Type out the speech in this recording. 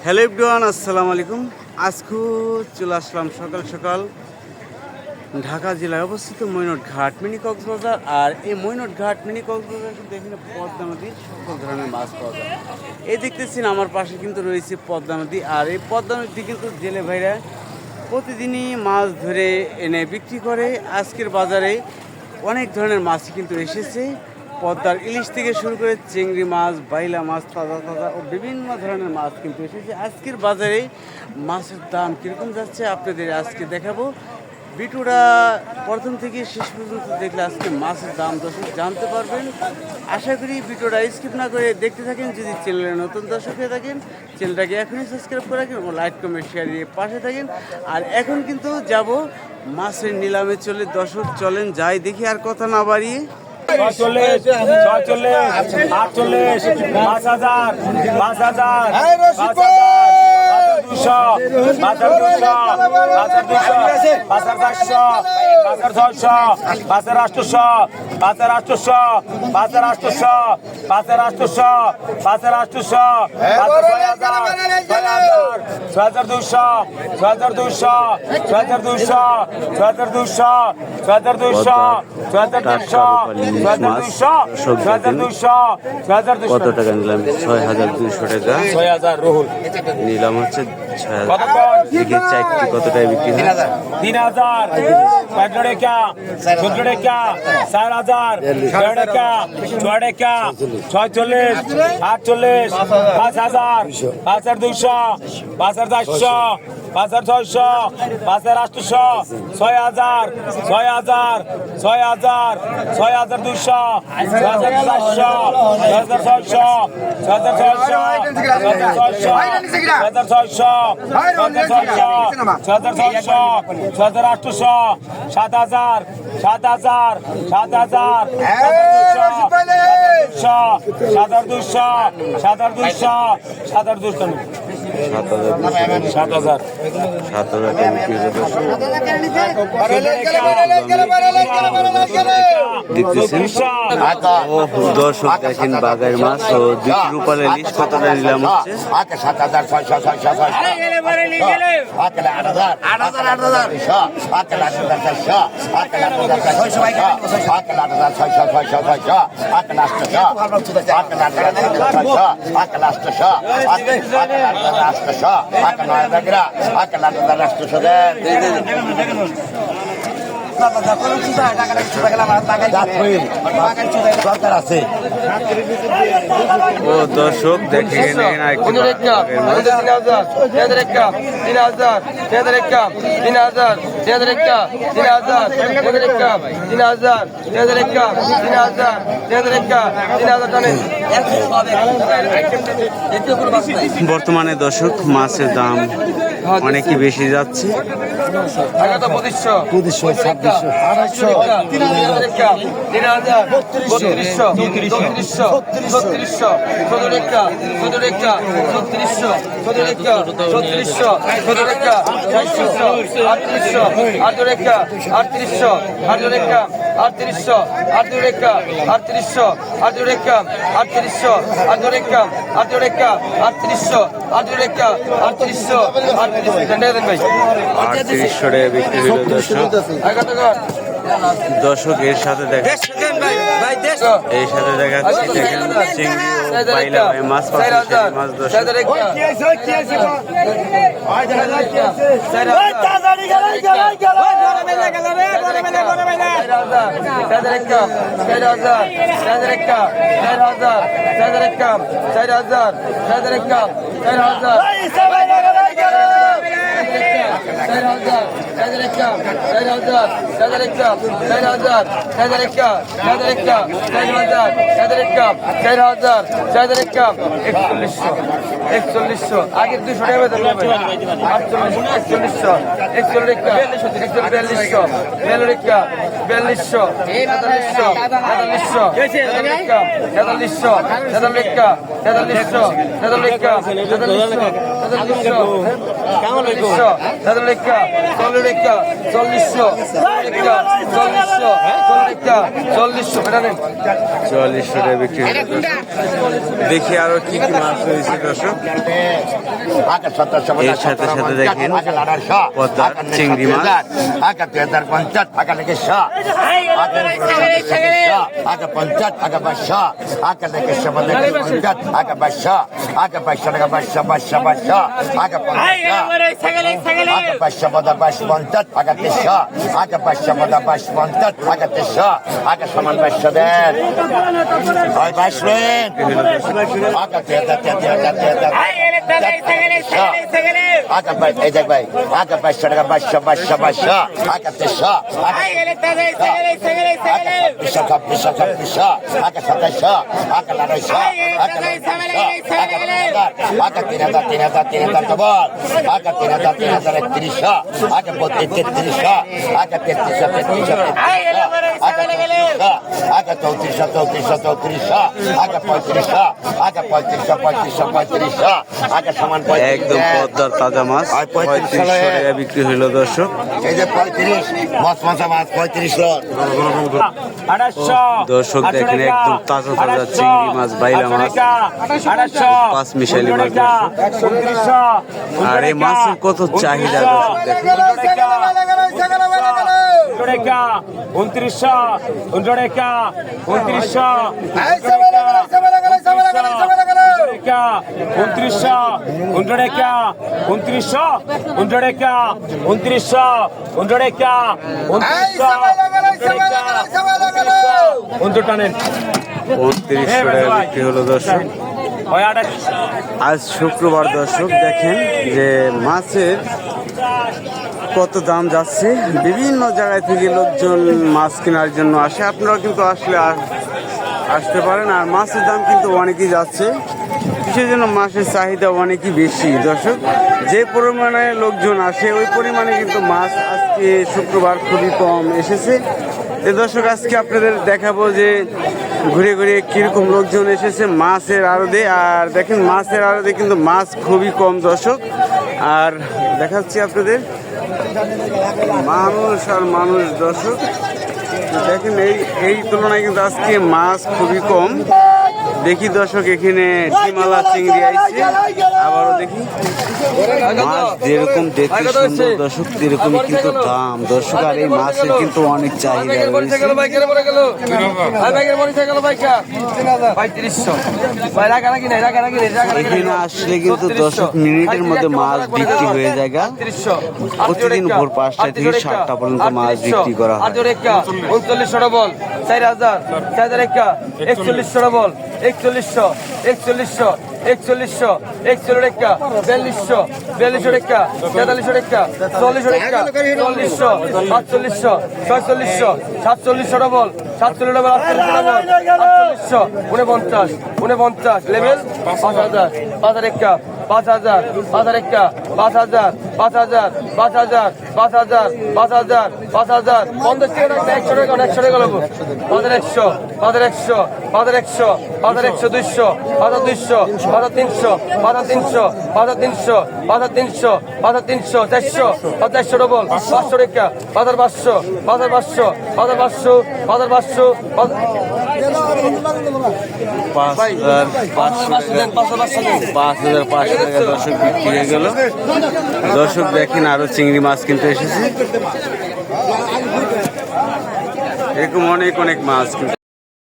Hello everyone, আসসালামু আলাইকুম। আজকে চলে আসলাম সকাল সকাল ঢাকা জেলায় অবস্থিত মৈনট ঘাট মিনি কক্সবাজার। আর এই মৈনট ঘাট মিনি কক্সবাজার কিন্তু এখানে পদ্মা নদীর সকল ধরনের মাছ পাওয়া যায়। এই দেখতেছেন আমার পাশে কিন্তু রয়েছে পদ্মা নদী। আর এই পদ্মা নদী কিন্তু জেলে ভাইরা প্রতিদিনই মাছ ধরে এনে বিক্রি করে। আজকের বাজারে অনেক ধরনের মাছই কিন্তু এসেছে। পদ্মার ইলিশ থেকে শুরু করে চিংড়ি মাছ, বাইলা মাছ, তাজা তাজা ও বিভিন্ন ধরনের মাছ কিন্তু এসেছে। আজকের বাজারে মাছের দাম কীরকম যাচ্ছে আপনাদের আজকে দেখাবো। ভিডিওটা প্রথম থেকে শেষ পর্যন্ত দেখলে আজকে মাছের দাম দর্শক জানতে পারবেন। আশা করি ভিডিওটা স্কিপ না করে দেখতে থাকেন। যদি চ্যানেলে নতুন দর্শক হয়ে থাকেন, চ্যানেলটাকে এখনই সাবস্ক্রাইব করে রাখেন ও লাইক কমেন্ট শেয়ার দিয়ে পাশে থাকেন। আর এখন কিন্তু যাব মাছের নিলামে। চলে দর্শক, চলেন যাই দেখি আর কথা না বাড়িয়ে। 46, 47, 48, 5000, 5000, 200, 5200, 5200, 5400, 5600, 5800, 5800, 5800, 5800, 5800, 6200, 6200, 6200, 6200, 6200, 6200, কত টাকা নিলাম? 6200 টাকা। 6000 রুহুল নিলাম হচ্ছে 6000। দেখি চারটি কত টাকা বিক্রি হয়। 3000, 15 টাকা, 14 টাকা, 4000, 13 টাকা, 6 টাকা, 46, 48, 5000, 5200, 5400, 5600, 5800, 6000, 6000, 6000, 6200, 6400, 6600, 6600, 6600, 6800, 7000, 7000, 7000, 7200, 7000, 7000 দর্শক দেখেন বাগার মাছ ও দুটি রূপালী ইলিশ কত টাকা নিলাম হচ্ছে দরকার আছে। ও দর্শক দেখেন বর্তমানে দর্শক মাছের দাম অনেকই বেশি যাচ্ছে। 2500, 2600, 2800, 3000, 3000, 3200, 3400, 3600, 17 17 3600, 17 3600, 17 3800, 3800, 3800, 3800, 3800, 3800, 3800, 3800, 3800, 3800, 3800, 3800 টাকা বিক্রি হলো দর্শক। দর্শক এর সাথে দেখা এই সাথে দেখাচ্ছি দেখেন চিংড়ি ও বাইলা মাছ পাচ্ছে মাছ দর্শক। আগের 200 টাকা বেতন 48, 41, 42, 42, 4300, চল্লিশশো টাকা বিক্রি হলো দর্শক। দেখি আরো কি কি মাছ রয়েছে দর্শক। এর সাথে সাথে দেখেন পদ্মা চিংড়ি মাছ, একদম পদ্মার তাজা মাছ 3500 টাকা বিক্রি হইলো দর্শক। দর্শক দেখেন একদম তাজা তাজা চিংড়ি মাছ, বাইলা মাছ, পাঁচ মিশালি মাছ দর্শক। আর এই মাছের কত চাহিদা দর্শক দেখেন। 2900 টাকা বিক্রি হলো দর্শক। আজ শুক্রবার দর্শক দেখেন যে মাছের কত দাম যাচ্ছে। বিভিন্ন জায়গায় থেকে লোকজন মাছ কেনার জন্য আসে, আপনারা কিন্তু আসতে পারেন। আর মাছের দাম কিন্তু অনেকই যাচ্ছে, কিসের জন্য মাছের চাহিদা অনেকই বেশি দর্শক। যে পরিমাণে লোকজন আসে ওই পরিমাণে কিন্তু মাছ আজকে শুক্রবার খুবই কম এসেছে। তো দর্শক আজকে আপনাদের দেখাবো যে ঘুরে ঘুরে কীরকম লোকজন এসেছে মাছের আড়তে। আর দেখেন মাছের আড়তে কিন্তু মাছ খুবই কম দর্শক। আর দেখাচ্ছি আপনাদের মানুষ আর মানুষ দর্শক দেখেন, এই তুলনায় কিন্তু আজকে মাছ খুবই কম। দেখি দর্শক এখানে ডিমালা চিংড়ি আইছে, আবারও দেখি মাছ যেরকম দেখতে সুন্দর দর্শক সেরকমই কিন্তু দাম দর্শক। আর এই মাছের কিন্তু অনেক চাহিদা রয়েছে। এখানে আসলে কিন্তু 10 মিনিটের মধ্যে মাছ বিক্রি হয়ে যায়। প্রতিদিন ভোর 5টা থেকে 7টা পর্যন্ত মাছ বিক্রি করা হয়। 3900 বল 4000 4100 বল 4100 4100 4100 4100 টাকা 4200 4200 টাকা 4300 টাকা 4400 টাকা 4400 4500 4600 4700 ডবল 47 ডবল 4800 49 49 লেভেল 5000 5000 টাকা 5000 5000 টাকা 5000 5000 5000 5000 5000 5000 50 টাকা 100 টাকা 100 টাকা লাগবে 5100 5100 5100 5100 200 5200 5300 5300 5300 5300 5300 400 400 ডবল 500 টাকা 5500 5500 5500 5500 5500 টাকা দর্শক বিক্রি হয়ে গেল। দর্শক দেখেন আরো চিংড়ি মাছ কিনতে এসেছে, এরকম অনেক অনেক মাছ।